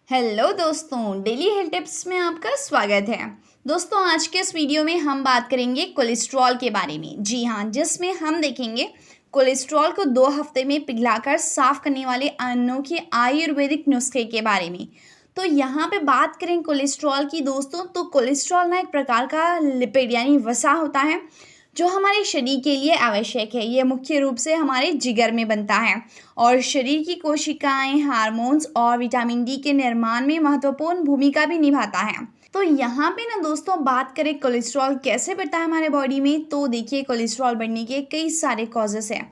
Hello दोस्तों, daily health tips में आपका स्वागत है। दोस्तों, आज के इस वीडियो में हम बात करेंगे कोलेस्ट्रॉल के बारे में। जी हाँ, जिसमें हम देखेंगे कोलेस्ट्रॉल को 2 हफ्ते में पिघलाकर साफ करने वाले अनोखे आयुर्वेदिक नुस्खे के बारे में। तो यहाँ पे बात करें कोलेस्ट्रॉल की दोस्तों, तो कोलेस्ट्रॉल ना एक प्रकार का लिपिड यानी वसा होता है जो हमारे शरीर के लिए आवश्यक है। ये मुख्य रूप से हमारे जिगर में बनता है और शरीर की कोशिकाएं, हार्मोन्स और विटामिन डी के निर्माण में महत्वपूर्ण भूमिका भी निभाता है। तो यहाँ पे ना दोस्तों, बात करें कोलेस्ट्रॉल कैसे बढ़ता है हमारे बॉडी में, तो देखिए कोलेस्ट्रॉल बढ़ने के कई सारे कॉजेस हैं।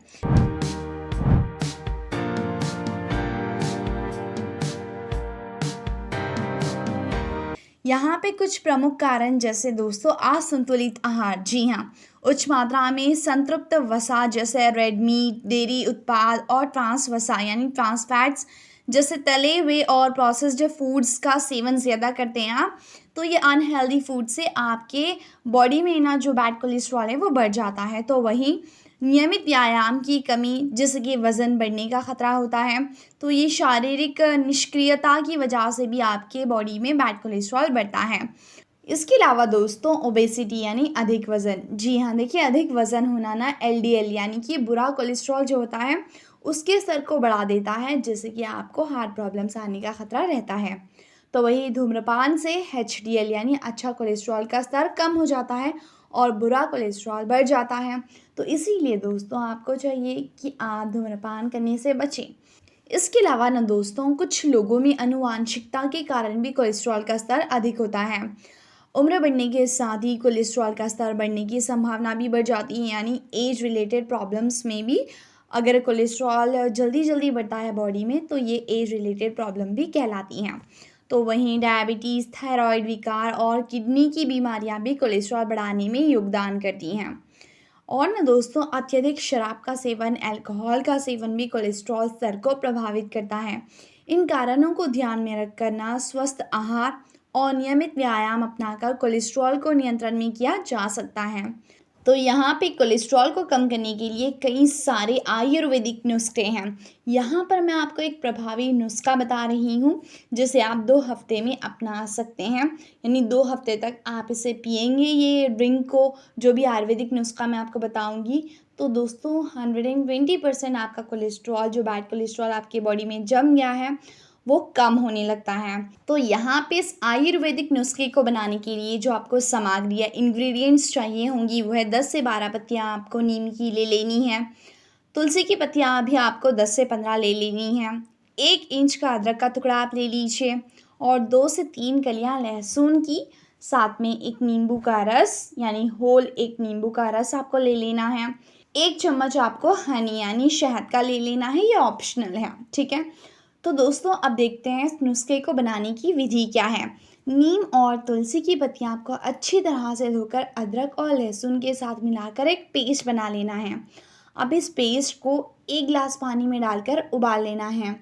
यहाँ पे कुछ प्रमुख कारण जैसे दोस्तों असंतुलित आहार। जी हाँ, उच्च मात्रा में संतृप्त वसा जैसे रेड मीट, डेयरी उत्पाद और ट्रांस वसा यानी ट्रांस फैट्स जैसे तले हुए और प्रोसेस्ड फूड्स का सेवन ज़्यादा करते हैं आप, तो ये अनहेल्दी फूड से आपके बॉडी में ना जो बैड कोलेस्ट्रॉल है वो बढ़ जाता है। तो वहीं नियमित व्यायाम की कमी जिससे कि वज़न बढ़ने का खतरा होता है, तो ये शारीरिक निष्क्रियता की वजह से भी आपके बॉडी में बैड कोलेस्ट्रॉल बढ़ता है। इसके अलावा दोस्तों, ओबेसिटी यानी अधिक वज़न। जी हाँ, देखिए अधिक वज़न होना ना एलडीएल यानी कि बुरा कोलेस्ट्रॉल जो होता है उसके स्तर को बढ़ा देता है, जिससे कि आपको हार्ट प्रॉब्लम्स आने का खतरा रहता है। तो वही धूम्रपान से एचडीएल यानी अच्छा कोलेस्ट्रॉल का स्तर कम हो जाता है और बुरा कोलेस्ट्रॉल बढ़ जाता है। तो इसीलिए दोस्तों, आपको चाहिए कि आप धूम्रपान करने से बचें। इसके अलावा ना दोस्तों, कुछ लोगों में आनुवांशिकता के कारण भी कोलेस्ट्रॉल का स्तर अधिक होता है। उम्र बढ़ने के साथ ही कोलेस्ट्रॉल का स्तर बढ़ने की संभावना भी बढ़ जाती है, यानी एज रिलेटेड प्रॉब्लम्स में भी अगर कोलेस्ट्रॉल जल्दी जल्दी बढ़ता है बॉडी में, तो ये एज रिलेटेड प्रॉब्लम भी कहलाती हैं। तो वहीं डायबिटीज़, थायराइड विकार और किडनी की बीमारियां भी कोलेस्ट्रॉल बढ़ाने में योगदान करती हैं। और ना दोस्तों, अत्यधिक शराब का सेवन, अल्कोहल का सेवन भी कोलेस्ट्रॉल स्तर को प्रभावित करता है। इन कारणों को ध्यान में रखकर ना स्वस्थ आहार और नियमित व्यायाम अपनाकर कोलेस्ट्रॉल को नियंत्रण में किया जा सकता है। तो यहाँ पे कोलेस्ट्रॉल को कम करने के लिए कई सारे आयुर्वेदिक नुस्खे हैं। यहाँ पर मैं आपको एक प्रभावी नुस्खा बता रही हूँ जिसे आप 2 हफ्ते में अपना सकते हैं, यानी 2 हफ्ते तक आप इसे पिएंगे ये ड्रिंक को, जो भी आयुर्वेदिक नुस्खा मैं आपको बताऊँगी। तो दोस्तों, 120% आपका कोलेस्ट्रॉल, जो बैड कोलेस्ट्रॉल आपकी बॉडी में जम गया है, वो कम होने लगता है। तो यहाँ पे इस आयुर्वेदिक नुस्खे को बनाने के लिए जो आपको सामग्री या इंग्रेडिएंट्स चाहिए होंगी वो है 10 से 12 पत्तियाँ आपको नीम की ले लेनी है। तुलसी की पत्तियाँ भी आपको 10 से 15 ले लेनी है। 1 इंच का अदरक का टुकड़ा आप ले लीजिए और 2 से 3 कलियाँ लहसुन की, साथ में 1 नींबू का रस यानी होल 1 नींबू का रस आपको ले लेना है। 1 चम्मच आपको हनी यानी शहद का ले लेना है, ये ऑप्शनल है, ठीक है। तो दोस्तों, अब देखते हैं इस नुस्खे को बनाने की विधि क्या है। नीम और तुलसी की पत्तियां आपको अच्छी तरह से धोकर अदरक और लहसुन के साथ मिलाकर एक पेस्ट बना लेना है। अब इस पेस्ट को 1 गिलास पानी में डालकर उबाल लेना है।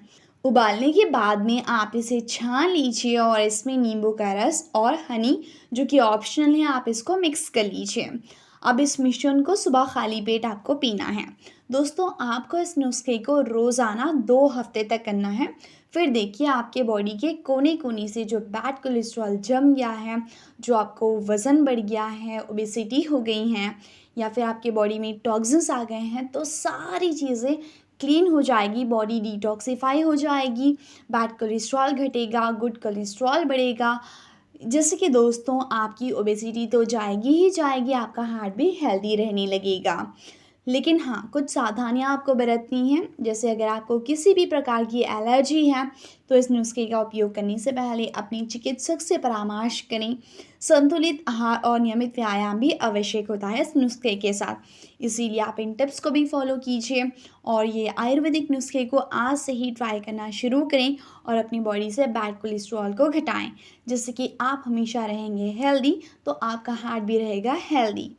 उबालने के बाद में आप इसे छान लीजिए और इसमें नींबू का रस और हनी, जो कि ऑप्शनल है, आप इसको मिक्स कर लीजिए। अब इस मिश्रण को सुबह खाली पेट आपको पीना है। दोस्तों, आपको इस नुस्खे को रोज़ाना 2 हफ्ते तक करना है। फिर देखिए आपके बॉडी के कोने कोने से जो बैड कोलेस्ट्रॉल जम गया है, जो आपको वज़न बढ़ गया है, ओबेसिटी हो गई हैं, या फिर आपके बॉडी में टॉक्सिन्स आ गए हैं, तो सारी चीज़ें क्लीन हो जाएगी, बॉडी डिटॉक्सिफाई हो जाएगी, बैड कोलेस्ट्रॉल घटेगा, गुड कोलेस्ट्रॉल बढ़ेगा। जैसे कि दोस्तों, आपकी ओबेसिटी तो जाएगी ही जाएगी, आपका हार्ट भी हेल्दी रहने लगेगा। लेकिन हाँ, कुछ सावधानियाँ आपको बरतनी हैं। जैसे अगर आपको किसी भी प्रकार की एलर्जी है, तो इस नुस्खे का उपयोग करने से पहले अपने चिकित्सक से परामर्श करें। संतुलित आहार और नियमित व्यायाम भी आवश्यक होता है इस नुस्खे के साथ। इसीलिए आप इन टिप्स को भी फॉलो कीजिए और ये आयुर्वेदिक नुस्खे को आज से ही ट्राई करना शुरू करें और अपनी बॉडी से बैड कोलेस्ट्रॉल को घटाएं, जिससे कि आप हमेशा रहेंगे हेल्दी, तो आपका हार्ट भी रहेगा हेल्दी।